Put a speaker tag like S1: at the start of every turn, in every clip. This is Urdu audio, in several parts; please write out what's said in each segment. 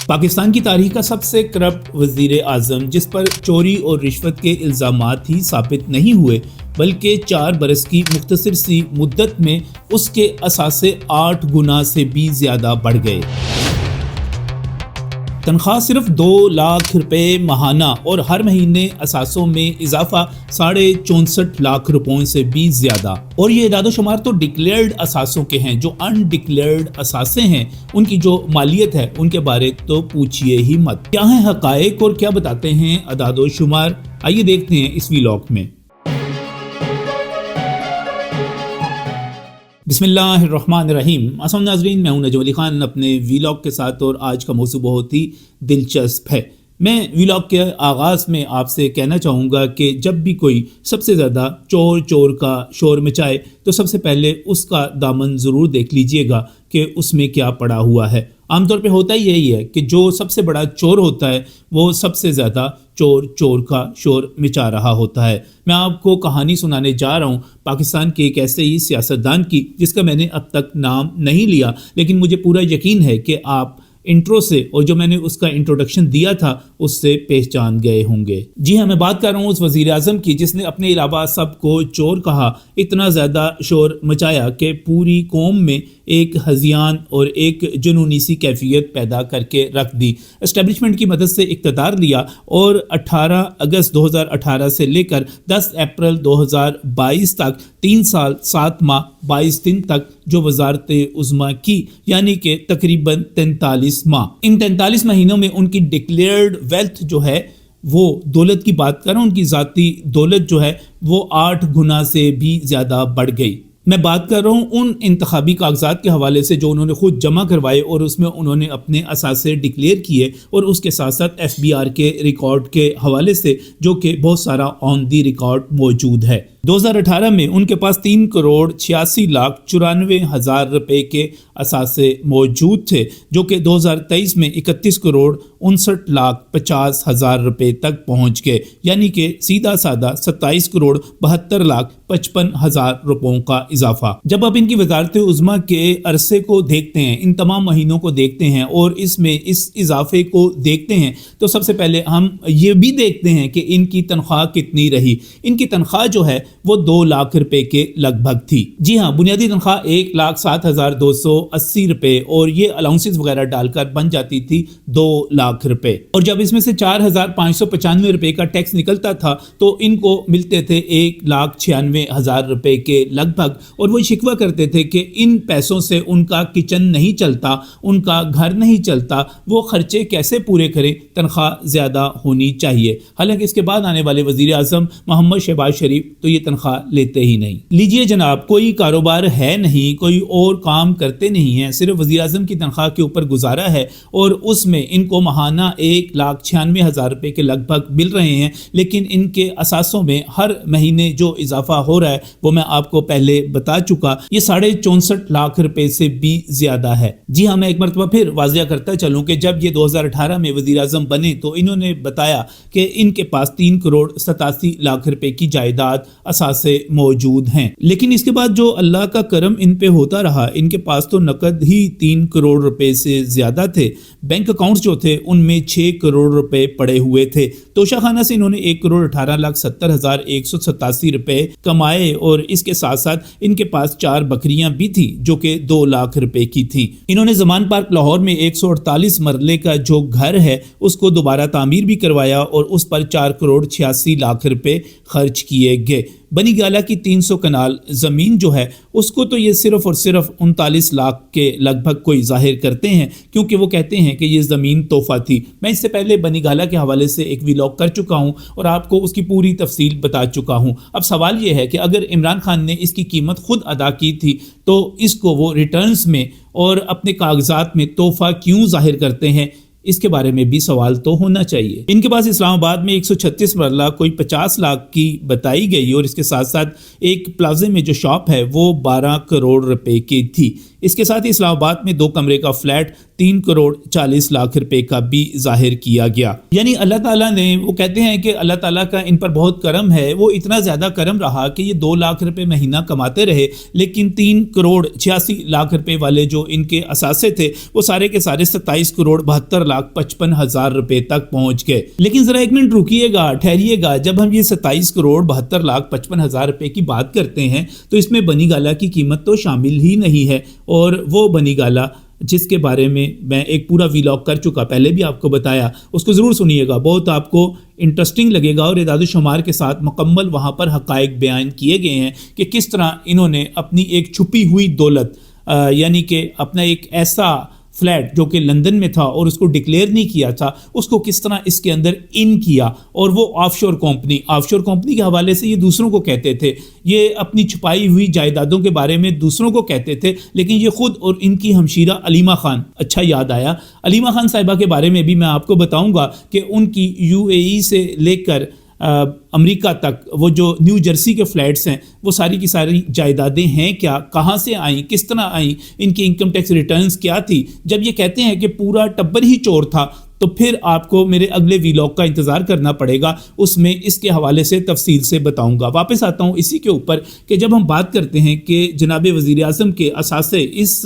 S1: پاکستان کی تاریخ کا سب سے کرپٹ وزیر اعظم جس پر چوری اور رشوت کے الزامات ہی ثابت نہیں ہوئے بلکہ 4 برس کی مختصر سی مدت میں اس کے اثاثے 8 گنا سے بھی زیادہ بڑھ گئے۔ تنخواہ صرف 2 لاکھ روپے ماہانہ اور ہر مہینے اثاثوں میں اضافہ 64.5 لاکھ روپوں سے بھی زیادہ۔ اور یہ اعداد و شمار تو ڈکلیئرڈ اثاثوں کے ہیں، جو ان ڈکلیئرڈ اثاثے ہیں ان کی جو مالیت ہے ان کے بارے تو پوچھئے ہی مت۔ کیا ہیں حقائق اور کیا بتاتے ہیں اعداد و شمار، آئیے دیکھتے ہیں اس ویلاگ میں۔ بسم اللہ الرحمن الرحیم۔ السلام ناظرین، میں ہوں نجم علی خان اپنے ویلاگ کے ساتھ، اور آج کا موضوع بہت ہی دلچسپ ہے۔ میں ویلاگ کے آغاز میں آپ سے کہنا چاہوں گا کہ جب بھی کوئی سب سے زیادہ چور کا شور مچائے تو سب سے پہلے اس کا دامن ضرور دیکھ لیجئے گا کہ اس میں کیا پڑا ہوا ہے۔ عام طور پہ ہوتا یہی ہے کہ جو سب سے بڑا چور ہوتا ہے وہ سب سے زیادہ چور کا شور مچا رہا ہوتا ہے۔ میں آپ کو کہانی سنانے جا رہا ہوں پاکستان کے ایک ایسے ہی سیاستدان کی جس کا میں نے اب تک نام نہیں لیا، لیکن مجھے پورا یقین ہے کہ آپ انٹرو سے اور جو میں نے اس کا انٹروڈکشن دیا تھا اس سے پہچان گئے ہوں گے۔ جی ہاں، میں بات کر رہا ہوں اس وزیر اعظم کی جس نے اپنے علاوہ سب کو چور کہا، اتنا زیادہ شور مچایا کہ پوری قوم میں ایک ہذیان اور ایک جنونی سی کیفیت پیدا کر کے رکھ دی۔ اسٹیبلشمنٹ کی مدد سے اقتدار لیا اور 18 اگست 2018 سے لے کر 10 اپریل 2022 تک 3 سال 7 ماہ 22 دن تک جو وزارت عظمیٰ کی، یعنی کہ تقریباً 43 ماہ۔ ان 43 مہینوں میں ان کی ڈکلیئرڈ ویلتھ جو ہے، وہ دولت کی بات کر رہا ہوں، ان کی ذاتی دولت جو ہے وہ 8 گنا سے بھی زیادہ بڑھ گئی۔ میں بات کر رہا ہوں ان انتخابی کاغذات کے حوالے سے جو انہوں نے خود جمع کروائے اور اس میں انہوں نے اپنے اثاثے ڈکلیئر کیے، اور اس کے ساتھ ساتھ FBR کے ریکارڈ کے حوالے سے جو کہ بہت سارا آن دی ریکارڈ موجود ہے۔ 2018 میں ان کے پاس 3,86,94,000 روپے کے اثاثے موجود تھے، جو کہ 2023 میں 31,59,50,000 روپے تک پہنچ گئے، یعنی کہ سیدھا سادہ 27,72,55,000 روپوں کا اضافہ۔ جب آپ ان کی وزارت عظمیٰ کے عرصے کو دیکھتے ہیں، ان تمام مہینوں کو دیکھتے ہیں اور اس میں اس اضافے کو دیکھتے ہیں، تو سب سے پہلے ہم یہ بھی دیکھتے ہیں کہ ان کی تنخواہ کتنی رہی۔ ان کی تنخواہ جو ہے وہ 2 لاکھ روپے کے لگ بھگ تھی۔ جی ہاں، بنیادی تنخواہ 1,07,280 روپے اور یہ الاؤنسز وغیرہ ڈال کر بن جاتی تھی 2 لاکھ روپے۔ اور جب اس میں سے 4,595 روپے کا ٹیکس نکلتا تھا تو ان کو ملتے تھے 1,96,000 روپے کے لگ بھگ، اور وہ شکوہ کرتے تھے کہ ان پیسوں سے ان کا کچن نہیں چلتا، ان کا گھر نہیں چلتا، وہ خرچے کیسے پورے کریں، تنخواہ زیادہ ہونی چاہیے۔ حالانکہ اس کے بعد آنے والے وزیر اعظم محمد شہباز شریف تو یہ تنخواہ لیتے ہی نہیں۔ لیجئے جناب، کوئی کاروبار ہے نہیں، کوئی اور کام کرتے نہیں ہیں، صرف وزیر اعظم کی تنخواہ کے اوپر گزارا ہے، اور اس میں ان کو ماہانہ 1,96,000 روپے کے لگ بھگ مل رہے ہیں، لیکن ان کے اثاثوں میں ہر مہینے جو اضافہ ہو رہا ہے وہ میں آپ کو پہلے بتا چکا، یہ 64.5 لاکھ روپے سے بھی زیادہ ہے۔ جی ہاں، میں ایک مرتبہ پھر واضح کرتا چلوں کہ جب یہ 2018 میں وزیر اعظم بنے تو انہوں نے بتایا کہ ان کے پاس 3,87,00,000 روپے کی جائیداد اثاثے موجود ہیں، لیکن اس کے بعد جو اللہ کا کرم ان پہ ہوتا رہا، ان کے پاس تو نقد ہی 3 کروڑ روپے سے زیادہ تھے۔ بینک اکاؤنٹس جو تھے ان میں 6 کروڑ روپے پڑے ہوئے تھے۔ توشہ خانہ سے انہوں نے 1,18,70,187 روپے کمائے، اور اس کے ساتھ ساتھ ان کے پاس 4 بکریاں بھی تھیں جو کہ 2 لاکھ روپے کی تھیں۔ انہوں نے زمان پارک لاہور میں 148 مرلے کا جو گھر ہے اس کو دوبارہ تعمیر بھی کروایا اور اس پر 4,86,00,000 روپے خرچ کیے گئے۔ بنی گالہ کی 300 کنال زمین جو ہے اس کو تو یہ صرف اور صرف 39 لاکھ کے لگ بھگ کوئی ظاہر کرتے ہیں، کیونکہ وہ کہتے ہیں کہ یہ زمین تحفہ تھی۔ میں اس سے پہلے بنی گالہ کے حوالے سے ایک ویلاگ کر چکا ہوں اور آپ کو اس کی پوری تفصیل بتا چکا ہوں۔ اب سوال یہ ہے کہ اگر عمران خان نے اس کی قیمت خود ادا کی تھی تو اس کو وہ ریٹرنز میں اور اپنے کاغذات میں تحفہ کیوں ظاہر کرتے ہیں؟ اس کے بارے میں بھی سوال تو ہونا چاہیے۔ ان کے پاس اسلام آباد میں 136 مرلہ کوئی 50 لاکھ کی بتائی گئی، اور اس کے ساتھ ساتھ ایک پلازے میں جو شاپ ہے وہ 12 کروڑ روپے کی تھی۔ اس کے ساتھ ہی اسلام آباد میں 2 کمرے کا فلیٹ 3 کروڑ 40 لاکھ روپے کا بھی ظاہر کیا گیا. یعنی اللہ تعالیٰ نے, وہ کہتے ہیں کہ اللہ تعالیٰ کا ان پر بہت کرم ہے, وہ اتنا زیادہ کرم رہا کہ یہ 2 لاکھ روپے مہینہ کماتے رہے, لیکن 3 کروڑ 86 لاکھ روپے والے جو ان کے اثاثے تھے وہ سارے کے سارے 27 کروڑ 72 لاکھ 55 ہزار روپے تک پہنچ گئے. لیکن ذرا ایک منٹ رکیے گا, ٹھہریے گا. جب ہم یہ 27 کروڑ 72 لاکھ 55 ہزار روپے کی بات کرتے ہیں تو اس میں بنی گالا کی قیمت تو شامل ہی نہیں ہے, اور وہ بنی گالا جس کے بارے میں ایک پورا ویلاگ کر چکا, پہلے بھی آپ کو بتایا, اس کو ضرور سنیے گا, بہت آپ کو انٹرسٹنگ لگے گا, اور اعداد و شمار کے ساتھ مکمل وہاں پر حقائق بیان کیے گئے ہیں کہ کس طرح انہوں نے اپنی ایک چھپی ہوئی دولت, یعنی کہ اپنا ایک ایسا فلیٹ جو کہ لندن میں تھا اور اس کو ڈکلیئر نہیں کیا تھا, اس کو کس طرح اس کے اندر ان کیا, اور وہ آف شور کمپنی کے حوالے سے یہ دوسروں کو کہتے تھے, یہ اپنی چھپائی ہوئی جائیدادوں کے بارے میں دوسروں کو کہتے تھے, لیکن یہ خود اور ان کی ہمشیرہ علیمہ خان, اچھا یاد آیا, علیمہ خان صاحبہ کے بارے میں بھی میں آپ کو بتاؤں گا کہ ان کی UAE سے لے کر امریکہ تک وہ جو نیو جرسی کے فلیٹس ہیں وہ ساری کی ساری جائیدادیں ہیں کیا, کہاں سے آئیں, کس طرح آئیں, ان کی انکم ٹیکس ریٹرنز کیا تھی. جب یہ کہتے ہیں کہ پورا ٹبر ہی چور تھا تو پھر آپ کو میرے اگلے ویلاگ کا انتظار کرنا پڑے گا, اس میں اس کے حوالے سے تفصیل سے بتاؤں گا. واپس آتا ہوں اسی کے اوپر کہ جب ہم بات کرتے ہیں کہ جناب وزیر اعظم کے اثاثے اس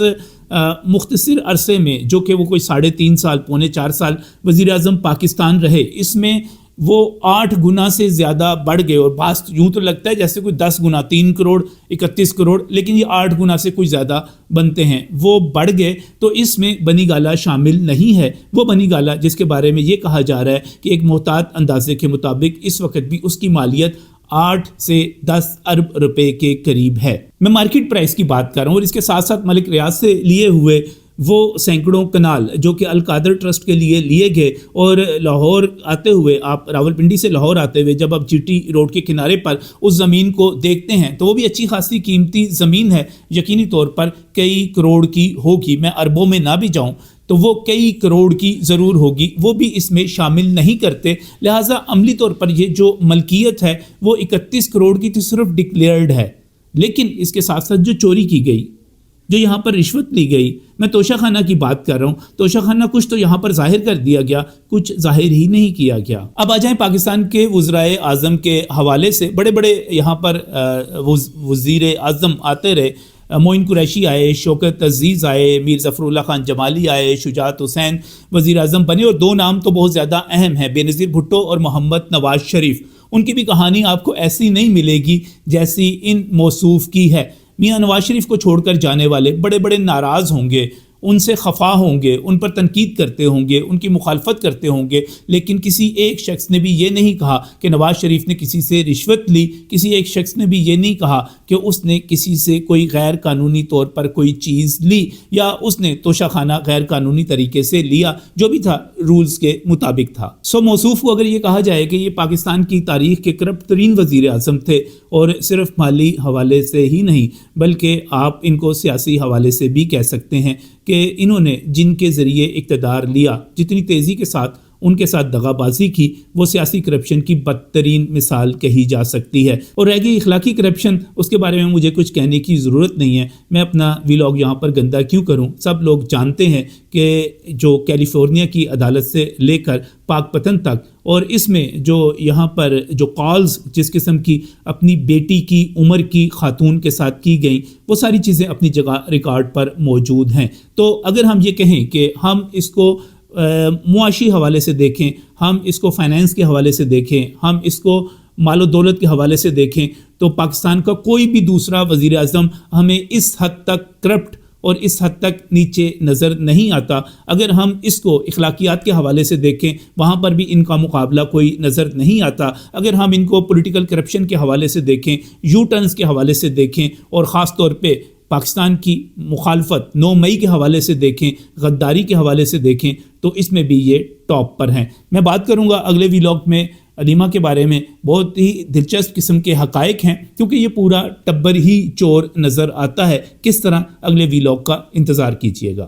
S1: مختصر عرصے میں, جو کہ وہ کوئی 3.5 سال پونے 4 سال وزیر اعظم پاکستان رہے, اس میں وہ 8 گنا سے زیادہ بڑھ گئے, اور بعض یوں تو لگتا ہے جیسے کوئی 10 گنا 3 کروڑ 31 کروڑ, لیکن یہ 8 گنا سے کچھ زیادہ بنتے ہیں, وہ بڑھ گئے. تو اس میں بنی گالا شامل نہیں ہے. وہ بنی گالا جس کے بارے میں یہ کہا جا رہا ہے کہ ایک محتاط اندازے کے مطابق اس وقت بھی اس کی مالیت 8 سے 10 ارب روپے کے قریب ہے. میں مارکیٹ پرائس کی بات کر رہا ہوں, اور اس کے ساتھ ساتھ ملک ریاض سے لیے ہوئے وہ سینکڑوں کنال جو کہ القادر ٹرسٹ کے لیے لیے گئے, اور لاہور آتے ہوئے, آپ راولپنڈی سے لاہور آتے ہوئے جب آپ GT روڈ کے کنارے پر اس زمین کو دیکھتے ہیں تو وہ بھی اچھی خاصی قیمتی زمین ہے, یقینی طور پر کئی کروڑ کی ہوگی, میں اربوں میں نہ بھی جاؤں تو وہ کئی کروڑ کی ضرور ہوگی, وہ بھی اس میں شامل نہیں کرتے. لہٰذا عملی طور پر یہ جو ملکیت ہے وہ 31 کروڑ کی تو صرف ڈکلیئرڈ ہے, لیکن اس کے ساتھ ساتھ جو چوری کی گئی, جو یہاں پر رشوت لی گئی, میں توشہ خانہ کی بات کر رہا ہوں, توشہ خانہ کچھ تو یہاں پر ظاہر کر دیا گیا, کچھ ظاہر ہی نہیں کیا گیا. اب آ جائیں پاکستان کے وزرائے اعظم کے حوالے سے. بڑے بڑے یہاں پر وزیر اعظم آتے رہے, معین قریشی آئے, شوکت عزیز آئے, میر ظفر اللہ خان جمالی آئے, شجاعت حسین وزیر اعظم بنے, اور 2 نام تو بہت زیادہ اہم ہیں, بے نظیر بھٹو اور محمد نواز شریف. ان کی بھی کہانی آپ کو ایسی نہیں ملے گی جیسی ان موصوف کی ہے. میاں نواز شریف کو چھوڑ کر جانے والے بڑے بڑے ناراض ہوں گے, ان سے خفا ہوں گے, ان پر تنقید کرتے ہوں گے, ان کی مخالفت کرتے ہوں گے, لیکن کسی ایک شخص نے بھی یہ نہیں کہا کہ نواز شریف نے کسی سے رشوت لی, کسی ایک شخص نے بھی یہ نہیں کہا کہ اس نے کسی سے کوئی غیر قانونی طور پر کوئی چیز لی, یا اس نے توشہ خانہ غیر قانونی طریقے سے لیا, جو بھی تھا رولز کے مطابق تھا. موصوف کو اگر یہ کہا جائے کہ یہ پاکستان کی تاریخ کے کرپٹ ترین وزیر اعظم تھے, اور صرف مالی حوالے سے ہی نہیں بلکہ آپ ان کو سیاسی حوالے سے بھی کہہ سکتے ہیں کہ انہوں نے جن کے ذریعے اقتدار لیا, جتنی تیزی کے ساتھ ان کے ساتھ دغا بازی کی, وہ سیاسی کرپشن کی بدترین مثال کہی جا سکتی ہے. اور رہ گئی اخلاقی کرپشن, اس کے بارے میں مجھے کچھ کہنے کی ضرورت نہیں ہے, میں اپنا ویلاگ یہاں پر گندہ کیوں کروں. سب لوگ جانتے ہیں کہ جو کیلیفورنیا کی عدالت سے لے کر پاک پتن تک, اور اس میں جو یہاں پر جو کالز جس قسم کی اپنی بیٹی کی عمر کی خاتون کے ساتھ کی گئیں, وہ ساری چیزیں اپنی جگہ ریکارڈ پر موجود ہیں. تو اگر ہم یہ کہیں کہ ہم اس کو معاشی حوالے سے دیکھیں, ہم اس کو فائنینس کے حوالے سے دیکھیں, ہم اس کو مال و دولت کے حوالے سے دیکھیں, تو پاکستان کا کوئی بھی دوسرا وزیر اعظم ہمیں اس حد تک کرپٹ اور اس حد تک نیچے نظر نہیں آتا. اگر ہم اس کو اخلاقیات کے حوالے سے دیکھیں, وہاں پر بھی ان کا مقابلہ کوئی نظر نہیں آتا. اگر ہم ان کو پولیٹیکل کرپشن کے حوالے سے دیکھیں, یو ٹرنز کے حوالے سے دیکھیں, اور خاص طور پہ پاکستان کی مخالفت 9 مئی کے حوالے سے دیکھیں, غداری کے حوالے سے دیکھیں, تو اس میں بھی یہ ٹاپ پر ہیں. میں بات کروں گا اگلے ویلاگ میں علیمہ کے بارے میں, بہت ہی دلچسپ قسم کے حقائق ہیں, کیونکہ یہ پورا ٹبر ہی چور نظر آتا ہے. کس طرح, اگلے ویلاگ کا انتظار کیجیے گا.